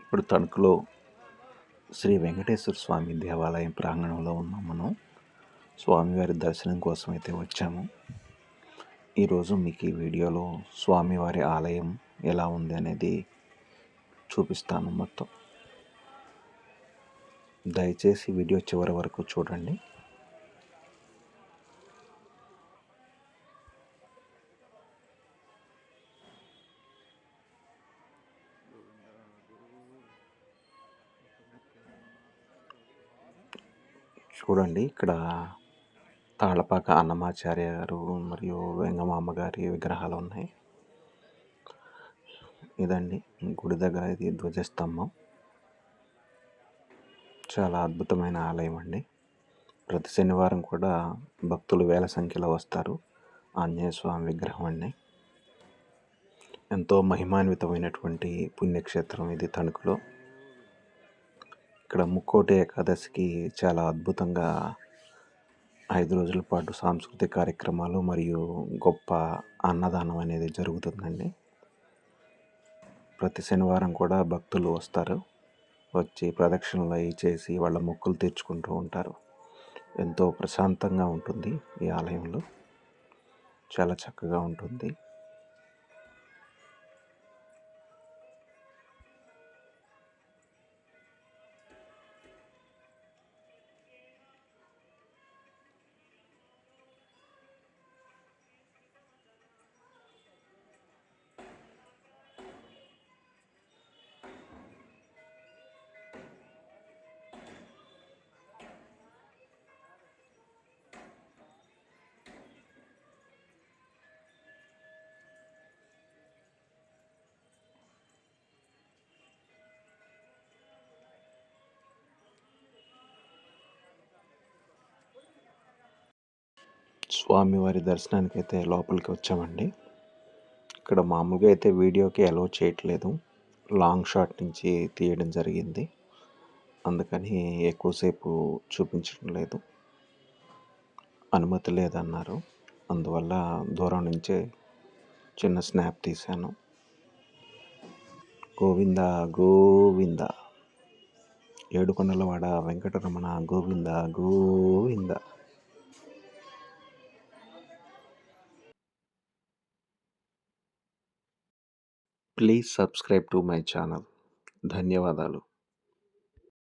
ఇప్పుడు తణుకులో శ్రీ వెంకటేశ్వర స్వామి దేవాలయం ప్రాంగణంలో ఉన్నాం మనం. స్వామివారి దర్శనం కోసం అయితే వచ్చాము. ఈరోజు మీకు ఈ వీడియోలో స్వామివారి ఆలయం ఎలా ఉంది అనేది చూపిస్తాను మొత్తం. దయచేసి వీడియో చివరి వరకు చూడండి. చూడండి, ఇక్కడ తాళపాక అన్నమాచార్య గారు మరియు వెంగమాంబ గారి విగ్రహాలు ఉన్నాయి. ఇదండి గుడి దగ్గర ఇది ధ్వజస్తంభం. చాలా అద్భుతమైన ఆలయం అండి. ప్రతి శనివారం కూడా భక్తులు వేల సంఖ్యలో వస్తారు. ఆంజనేయ స్వామి విగ్రహం అండి. ఎంతో మహిమాన్వితమైనటువంటి పుణ్యక్షేత్రం ఇది తణుకులో. ఇక్కడ ముక్కోటి ఏకాదశికి చాలా అద్భుతంగా 5 రోజుల పాటు సాంస్కృతిక కార్యక్రమాలు మరియు గొప్ప అన్నదానం అనేది జరుగుతుందండి. ప్రతి శనివారం కూడా భక్తులు వస్తారు. వచ్చి ప్రదక్షిణలు అవి చేసి వాళ్ళ మొక్కులు తీర్చుకుంటూ ఉంటారు. ఎంతో ప్రశాంతంగా ఉంటుంది ఈ ఆలయంలో. చాలా చక్కగా ఉంటుంది. స్వామివారి దర్శనానికి అయితే లోపలికి వచ్చామండి. ఇక్కడ మామూలుగా అయితే వీడియోకి అలౌ చేయట్లేదు. లాంగ్ షాట్ నుంచి తీయడం జరిగింది. అందుకని ఎక్కువసేపు చూపించడం లేదు. అనుమతి లేదన్నారు. అందువల్ల దూరం నుంచే చిన్న స్నాప్ తీశాను. గోవింద గోవింద, ఏడుకొండలవాడ Venkataramana Govinda Govinda. Please subscribe to my channel. ధన్యవాదాలు.